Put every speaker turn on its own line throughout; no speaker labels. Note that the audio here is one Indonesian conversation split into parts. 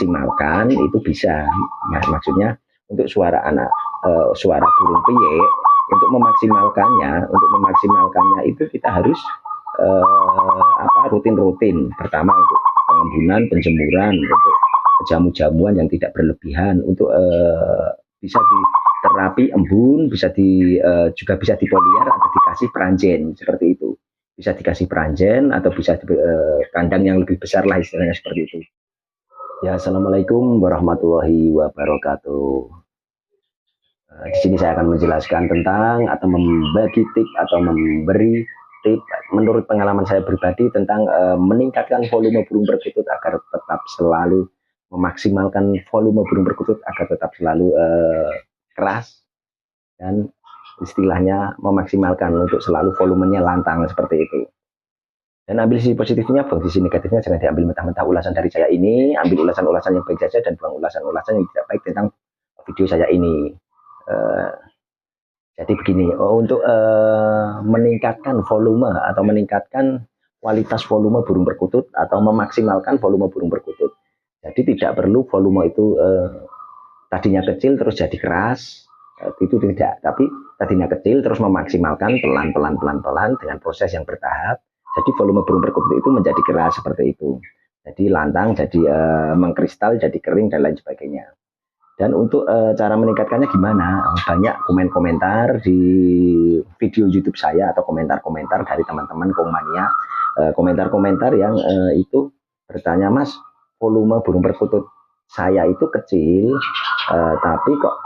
memaksimalkan itu bisa. Maksudnya untuk suara suara burung piyik, untuk memaksimalkannya itu kita harus rutin-rutin. Pertama untuk pengembunan, penjemuran, untuk jamu-jamuan yang tidak berlebihan, untuk bisa diterapi embun, bisa juga bisa dipoliar atau dikasih peranjen seperti itu. Bisa dikasih peranjen atau bisa kandang yang lebih besar lah istilahnya seperti itu. Ya, assalamualaikum warahmatullahi wabarakatuh. Di sini saya akan menjelaskan tentang atau membagi tips atau memberi tips menurut pengalaman saya pribadi tentang meningkatkan volume burung perkutut agar tetap selalu memaksimalkan volume burung perkutut agar tetap selalu keras dan istilahnya memaksimalkan untuk selalu volumenya lantang seperti itu. Dan ambil sisi positifnya, buang sisi negatifnya, jangan diambil mentah-mentah ulasan dari saya ini, ambil ulasan-ulasan yang baik saja dan buang ulasan-ulasan yang tidak baik tentang video saya ini. Jadi begini, untuk meningkatkan volume atau meningkatkan kualitas volume burung perkutut atau memaksimalkan volume burung perkutut. Jadi tidak perlu volume itu tadinya kecil terus jadi keras, itu tidak. Tapi tadinya kecil terus memaksimalkan pelan-pelan dengan proses yang bertahap. Jadi volume burung perkutut itu menjadi keras seperti itu. Jadi lantang, jadi mengkristal, jadi kering dan lain sebagainya. Dan untuk cara meningkatkannya gimana? Banyak komentar di video YouTube saya atau komentar-komentar dari teman-teman Komania, komentar-komentar yang itu bertanya, Mas, volume burung perkutut saya itu kecil, tapi kok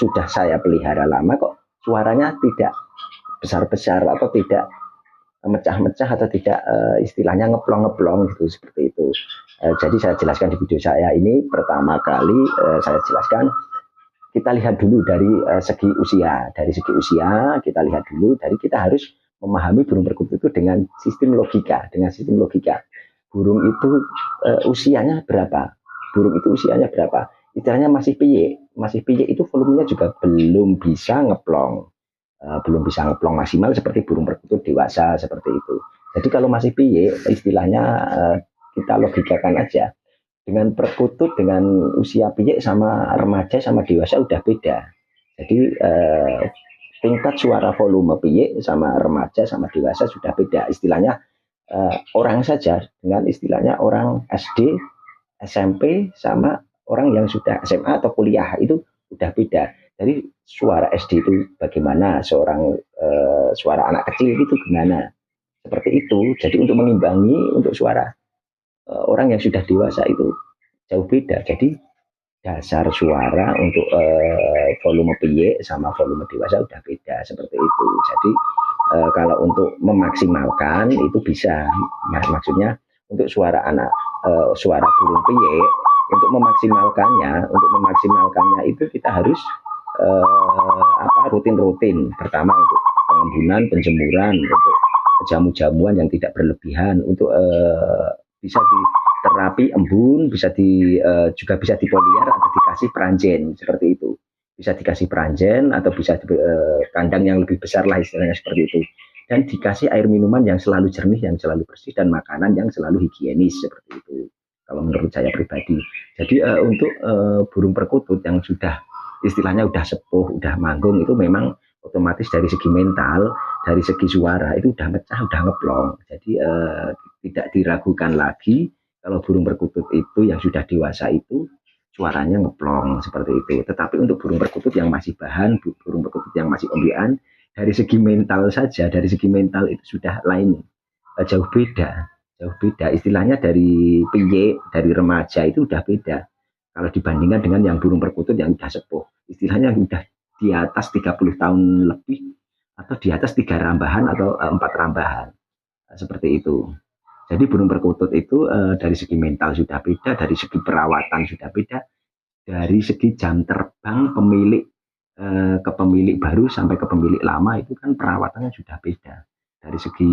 sudah saya pelihara lama kok suaranya tidak besar-besar atau tidak mecah-mecah atau tidak istilahnya ngeplong-ngeplong gitu seperti itu. Jadi saya jelaskan di video saya ini pertama kali saya jelaskan kita lihat dulu dari segi usia. Dari segi usia kita lihat dulu dari kita harus memahami burung perkutut itu dengan sistem logika, Burung itu usianya berapa? Burung itu usianya berapa? Istilahnya masih piyik itu volumenya juga belum bisa ngeplong. Belum bisa ngeplong maksimal seperti burung perkutut dewasa seperti itu. Jadi kalau masih piyik, istilahnya kita logikakan aja. Dengan perkutut dengan usia piyik sama remaja sama dewasa udah beda. Jadi tingkat suara volume piyik sama remaja sama dewasa sudah beda. Istilahnya orang saja dengan istilahnya orang SD, SMP sama orang yang sudah SMA atau kuliah itu udah beda. Jadi suara SD itu bagaimana, suara anak kecil itu gimana, seperti itu. Jadi untuk mengimbangi untuk suara orang yang sudah dewasa itu jauh beda. Jadi dasar suara untuk volume piyik sama volume dewasa udah beda seperti itu. Jadi kalau untuk memaksimalkan itu bisa, maksudnya untuk suara burung piyik untuk memaksimalkannya itu kita harus rutin-rutin. Pertama untuk pengembunan, penjemuran, untuk jamu-jamuan yang tidak berlebihan, untuk bisa diterapi embun, bisa juga bisa dipoliar atau dikasih peranjen seperti itu. Bisa dikasih peranjen atau bisa kandang yang lebih besar lah istilahnya seperti itu. Dan dikasih air minuman yang selalu jernih, yang selalu bersih, dan makanan yang selalu higienis seperti itu. Kalau menurut saya pribadi. Jadi untuk burung perkutut yang sudah istilahnya udah sepuh, udah manggung itu memang otomatis dari segi mental, dari segi suara itu udah mecah, udah ngeplong. Jadi tidak diragukan lagi kalau burung perkutut itu yang sudah dewasa itu suaranya ngeplong seperti itu. Tetapi untuk burung perkutut yang masih bahan, burung perkutut yang masih ombian, dari segi mental saja, dari segi mental itu sudah lain, jauh beda. Istilahnya dari piyik, dari remaja itu udah beda. Kalau dibandingkan dengan yang burung perkutut yang udah sepuh, istilahnya udah di atas 30 tahun lebih atau di atas 3 rambahan atau 4 rambahan. Seperti itu. Jadi burung perkutut itu dari segi mental sudah beda, dari segi perawatan sudah beda, dari segi jam terbang pemilik ke pemilik baru sampai ke pemilik lama itu kan perawatannya sudah beda. Dari segi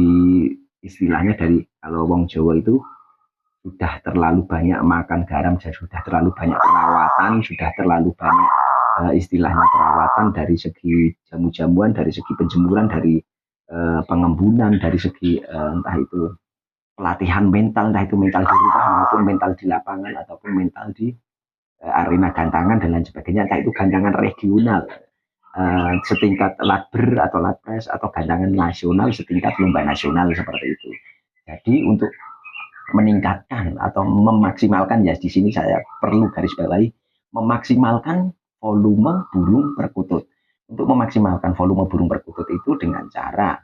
istilahnya dari kalau wong Jawa itu sudah terlalu banyak makan garam, sudah terlalu banyak perawatan, sudah terlalu banyak istilahnya perawatan dari segi jamu-jamuan, dari segi penjemuran, dari pengembunan, dari segi entah itu pelatihan mental, entah itu mental di rumah maupun mental di lapangan ataupun mental di arena gantangan dan lain sebagainya, entah itu gantangan regional setingkat latber atau latpres atau gantangan nasional setingkat lomba nasional seperti itu. Jadi untuk meningkatkan atau memaksimalkan, ya di sini saya perlu garis bawahi, memaksimalkan volume burung perkutut. Untuk memaksimalkan volume burung perkutut itu dengan cara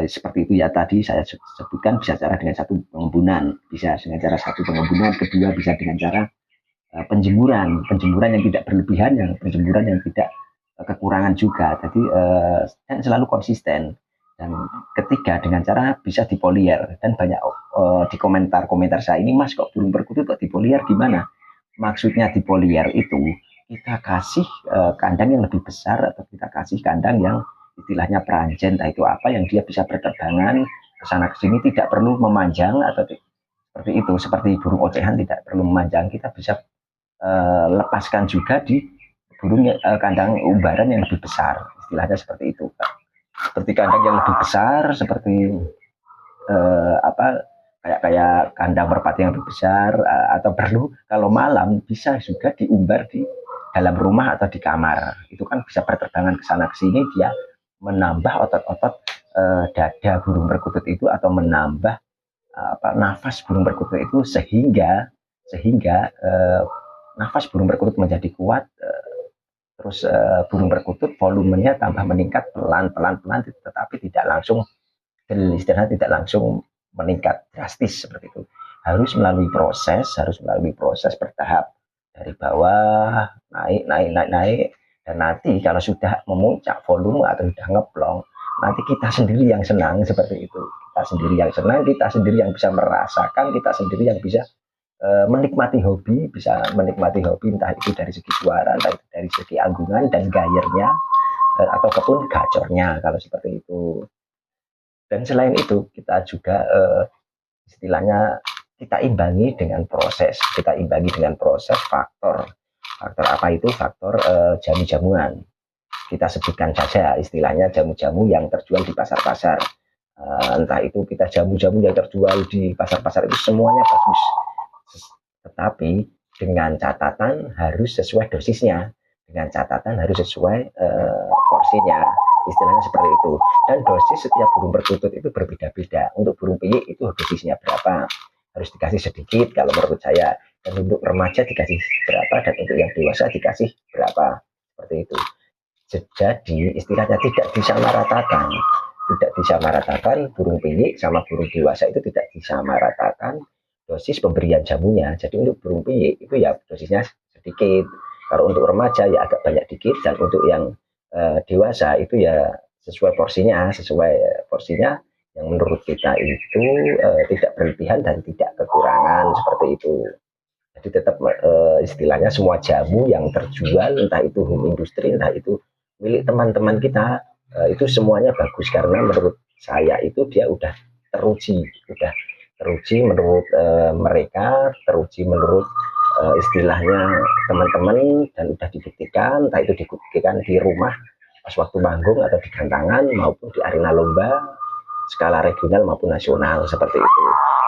seperti itu ya, tadi saya sebutkan, bisa cara dengan satu pengembunan, bisa dengan cara satu pengembunan, kedua bisa dengan cara penjemuran yang tidak berlebihan, yang penjemuran yang tidak kekurangan juga. Jadi dan selalu konsisten. Dan ketiga dengan cara bisa dipolier. Dan banyak di komentar saya ini, Mas kok burung perkutut kok dipolier, gimana? Maksudnya dipolier itu kita kasih kandang yang lebih besar atau kita kasih kandang yang istilahnya peranjen, entah itu apa, yang dia bisa berterbangan ke sana ke sini, tidak perlu memanjang atau seperti itu. Seperti burung ocehan tidak perlu memanjang, kita bisa lepaskan juga di burung kandang umbaran yang lebih besar, istilahnya seperti itu. Seperti kandang yang lebih besar, seperti kayak kandang merpati yang lebih besar, atau perlu kalau malam bisa juga diumbar di dalam rumah atau di kamar. Itu kan bisa berterbangan ke sana ke sini, dia menambah otot-otot dada burung perkutut itu, atau menambah nafas burung perkutut itu, sehingga nafas burung perkutut menjadi kuat, terus burung perkutut volumenya tambah meningkat pelan-pelan, tetapi tidak langsung, istilahnya tidak langsung meningkat drastis seperti itu. Harus melalui proses bertahap, dari bawah naik, dan nanti kalau sudah memuncak volume atau sudah ngeplong, nanti kita sendiri yang senang seperti itu. Kita sendiri yang senang, kita sendiri yang bisa merasakan, kita sendiri yang bisa menikmati hobi, entah itu dari segi suara, entah itu dari segi anggungan dan gayernya, ataupun gacornya kalau seperti itu. Dan selain itu kita juga istilahnya kita imbangi dengan proses faktor apa itu, faktor jamu-jamuan. Kita sebutkan saja istilahnya jamu-jamu yang terjual di pasar-pasar, entah itu kita jamu-jamu yang terjual di pasar-pasar itu semuanya bagus, tetapi dengan catatan harus sesuai dosisnya, harus sesuai porsinya, istilahnya seperti itu. Dan dosis setiap burung perkutut itu berbeda-beda. Untuk burung piyik itu dosisnya berapa, harus dikasih sedikit kalau menurut saya, dan untuk remaja dikasih berapa, dan untuk yang dewasa dikasih berapa, seperti itu. Jadi istilahnya tidak disamaratakan burung piyik sama burung dewasa, itu tidak disamaratakan dosis pemberian jamunya. Jadi untuk burung piyik itu ya dosisnya sedikit, kalau untuk remaja ya agak banyak dikit, dan untuk yang dewasa itu ya sesuai porsinya yang menurut kita itu tidak berlebihan dan tidak kekurangan, seperti itu. Jadi tetap istilahnya semua jamu yang terjual, entah itu home industri, entah itu milik teman-teman kita, itu semuanya bagus, karena menurut saya itu dia udah teruji menurut mereka, teruji menurut istilahnya teman-teman, dan udah dibuktikan, entah itu dibuktikan di rumah pas waktu manggung atau di gantangan maupun di arena lomba skala regional maupun nasional, seperti itu.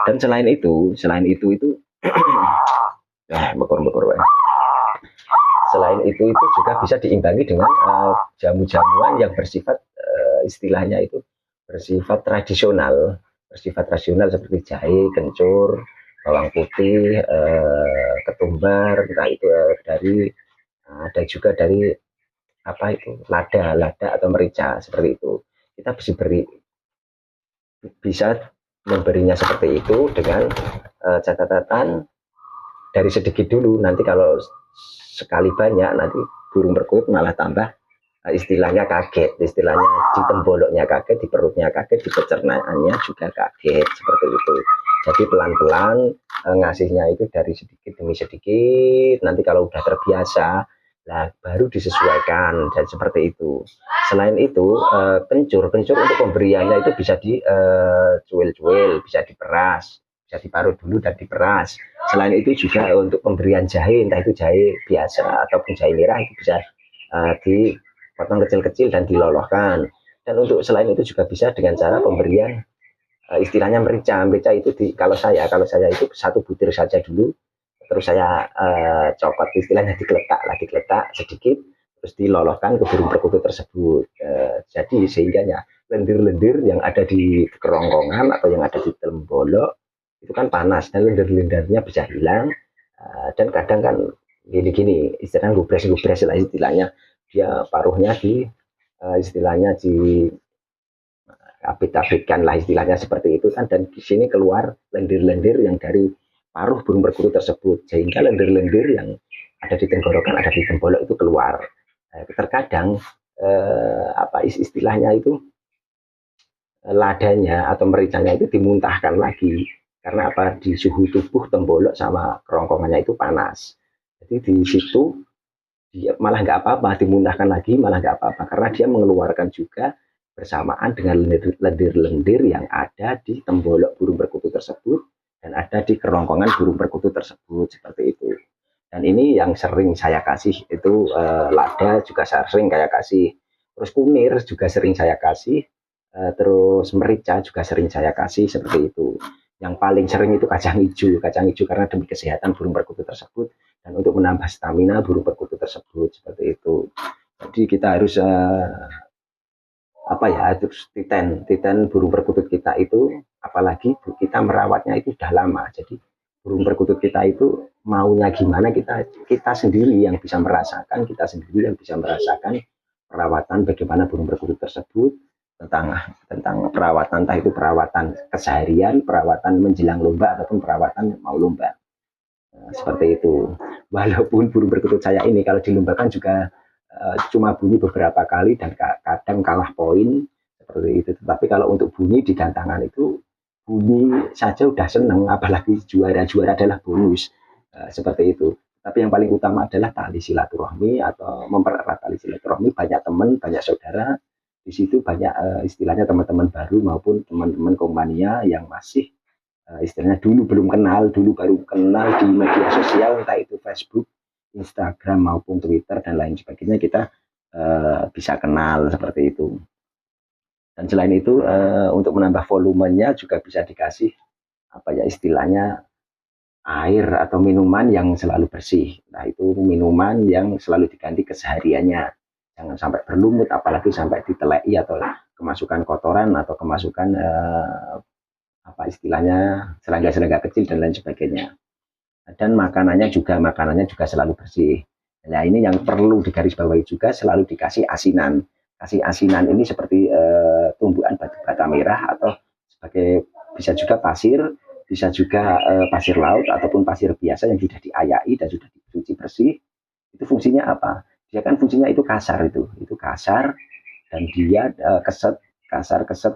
Dan selain itu selain itu juga bisa diimbangi dengan jamu-jamuan yang bersifat istilahnya itu bersifat tradisional seperti jahe, kencur, bawang putih, ketumbar, entah itu dari ada juga dari apa itu lada atau merica, seperti itu. Kita bisa memberinya seperti itu dengan catatan dari sedikit dulu. Nanti kalau sekali banyak, nanti burung perkutut malah tambah istilahnya kaget, istilahnya di temboloknya kaget, di perutnya kaget, di pencernaannya juga kaget, seperti itu. Jadi pelan-pelan ngasihnya itu dari sedikit demi sedikit, nanti kalau udah terbiasa lah baru disesuaikan, dan seperti itu. Selain itu kencur untuk pemberiannya itu bisa dicuil, bisa diperas, bisa diparut dulu dan diperas. Selain itu juga untuk pemberian jahe, entah itu jahe biasa ataupun jahe merah, itu bisa dipotong kecil-kecil dan dilolohkan. Dan untuk selain itu juga bisa dengan cara pemberian istilahnya merica. Merica itu kalau saya itu satu butir saja dulu, terus saya copot, istilahnya digeletak sedikit, terus diloloskan ke burung perkutut tersebut. Jadi sehingga ya lendir-lendir yang ada di kerongkongan atau yang ada di tembolok itu kan panas dan lendir-lendirnya bisa hilang. Dan kadang kan gini-gini, istilahnya gubres lah istilahnya, dia paruhnya di istilahnya di apit-apitkan lah istilahnya seperti itu kan, dan di sini keluar lendir-lendir yang dari paruh burung perkutut tersebut, sehingga lendir-lendir yang ada di tenggorokan, ada di tembolok itu keluar. Terkadang apa istilahnya itu, ladanya atau mericanya itu dimuntahkan lagi, karena apa, di suhu tubuh tembolok sama kerongkongannya itu panas, jadi di situ dia malah nggak apa-apa, dimuntahkan lagi malah nggak apa-apa, karena dia mengeluarkan juga bersamaan dengan lendir-lendir yang ada di tembolok burung perkutut tersebut dan ada di kerongkongan burung perkutut tersebut, seperti itu. Dan ini yang sering saya kasih itu lada juga sering saya kasih, terus kunir juga sering saya kasih, terus merica juga sering saya kasih, seperti itu. Yang paling sering itu kacang hijau karena demi kesehatan burung perkutut tersebut dan untuk menambah stamina burung perkutut tersebut, seperti itu. Jadi kita harus apa ya, terus titen burung perkutut kita itu, apalagi kita merawatnya itu sudah lama. Jadi burung perkutut kita itu maunya gimana, kita sendiri yang bisa merasakan, perawatan bagaimana burung perkutut tersebut, tentang perawatan, entah itu perawatan keseharian, perawatan menjelang lomba ataupun perawatan mau lomba. Seperti itu. Walaupun burung perkutut saya ini kalau dilombakan juga cuma bunyi beberapa kali dan kadang kalah poin, seperti itu. Tetapi kalau untuk bunyi di gantangan itu bunyi saja udah seneng, apalagi juara adalah bonus, seperti itu. Tapi yang paling utama adalah tali silaturahmi atau mempererat tali silaturahmi, banyak teman, banyak saudara. Di situ banyak istilahnya teman-teman baru maupun teman-teman komania yang masih istilahnya dulu baru kenal di media sosial, entah itu Facebook, Instagram maupun Twitter dan lain sebagainya, kita bisa kenal, seperti itu. Dan selain itu untuk menambah volumenya juga bisa dikasih apa ya istilahnya, air atau minuman yang selalu bersih. Nah itu minuman yang selalu diganti kesehariannya, jangan sampai berlumut, apalagi sampai ditelei atau kemasukan kotoran atau kemasukan apa istilahnya serangga-serangga kecil dan lain sebagainya. Dan makanannya juga selalu bersih. Nah ini yang perlu digarisbawahi juga, selalu dikasih asinan. Kasih asinan ini seperti tumbuhan batu bata merah atau sebagai, bisa juga pasir, bisa juga pasir laut ataupun pasir biasa yang sudah diayai dan sudah dicuci bersih. Itu fungsinya apa? Dia kan fungsinya itu kasar, itu kasar, dan dia keset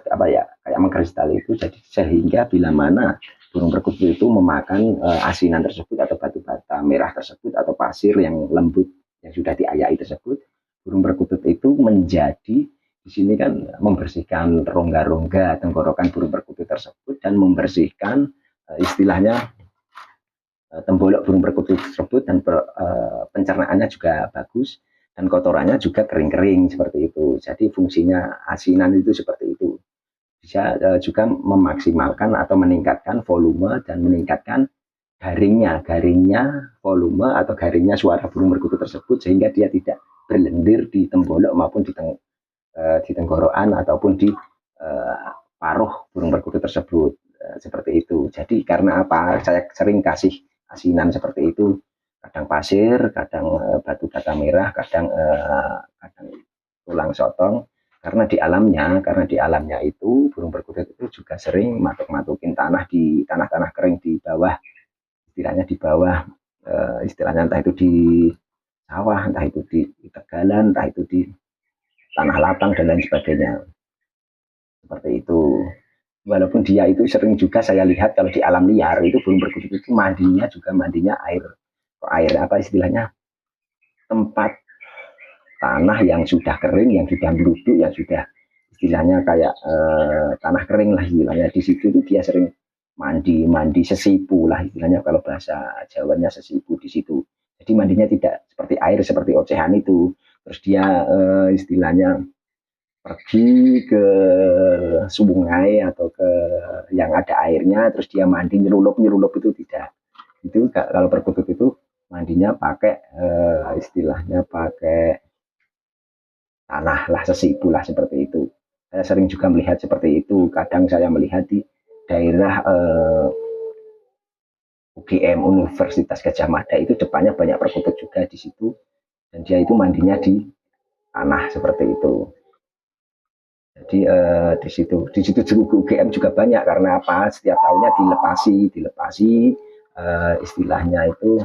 apa ya, kayak mengkristal itu, jadi sehingga bila mana burung perkutut itu memakan asinan tersebut atau batu bata merah tersebut atau pasir yang lembut yang sudah diayai tersebut, burung perkutut itu menjadi di sini kan membersihkan rongga-rongga tenggorokan burung perkutut tersebut dan membersihkan istilahnya tembolok burung perkutut tersebut, dan pencernaannya juga bagus dan kotorannya juga kering-kering, seperti itu. Jadi fungsinya asinan itu seperti itu. Bisa juga memaksimalkan atau meningkatkan volume dan meningkatkan garingnya volume atau garingnya suara burung perkutut tersebut, sehingga dia tidak berlendir di tembolok maupun di tenggorokan ataupun di paruh burung perkutut tersebut, seperti itu. Jadi karena apa, saya sering kasih asinan seperti itu, kadang pasir, kadang batu bata merah, kadang tulang sotong, karena di alamnya itu burung perkutut itu juga sering matuk-matukin tanah di tanah-tanah kering di bawah, istilahnya entah itu di sawah, entah itu di tegalan, entah itu di tanah lapang dan lain sebagainya, seperti itu. Walaupun dia itu sering juga saya lihat kalau di alam liar itu burung perkutut itu mandinya air apa istilahnya, tempat tanah yang sudah kering, yang sudah meluduh, yang sudah istilahnya kayak tanah kering lah istilahnya. Di situ itu dia sering mandi sesipu lah istilahnya, kalau bahasa Jawanya sesipu di situ. Jadi mandinya tidak seperti air seperti ocehan itu, terus dia istilahnya pergi ke sungai atau ke yang ada airnya terus dia mandi nyelup itu tidak. Itu kalau perkutut itu mandinya pakai istilahnya pakai tanah lah, sesibu lah, seperti itu. Saya sering juga melihat seperti itu. Kadang saya melihat di daerah UGM Universitas Gadjah Mada itu depannya banyak perkutut juga di situ, dan dia itu mandinya di tanah seperti itu. Jadi di situ juga UGM juga banyak, karena apa? Setiap tahunnya dilepasi istilahnya itu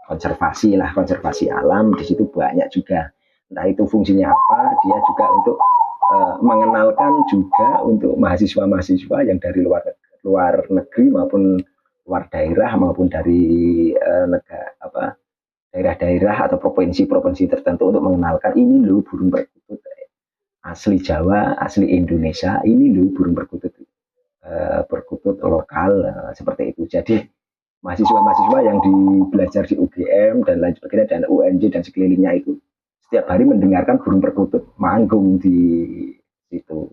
konservasi alam. Di situ banyak juga. Entah itu fungsinya apa, dia juga untuk mengenalkan juga untuk mahasiswa-mahasiswa yang dari luar negeri maupun luar daerah maupun dari negara apa daerah-daerah atau provinsi-provinsi tertentu, untuk mengenalkan ini loh burung perkutut asli Jawa, asli Indonesia, ini loh burung perkutut lokal, seperti itu. Jadi mahasiswa-mahasiswa yang belajar di UGM dan lain sebagainya dan UNJ dan sekelilingnya itu setiap hari mendengarkan burung perkutut manggung di situ.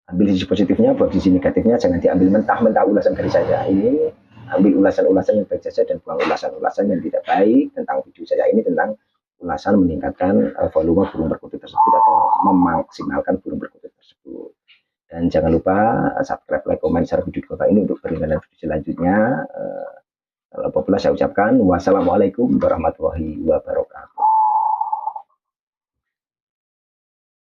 Ambil sisi positifnya, buat sisi negatifnya jangan diambil mentah-mentah ulasan dari saya ini. Ambil ulasan-ulasan yang baik saja dan buang ulasan-ulasan yang tidak baik tentang video saya ini, tentang ulasan meningkatkan volume burung perkutut tersebut atau memaksimalkan burung perkutut tersebut. Dan jangan lupa subscribe, like, komen, share video kota ini untuk berlangganan video selanjutnya. Kalau populer saya ucapkan wassalamualaikum warahmatullahi wabarakatuh.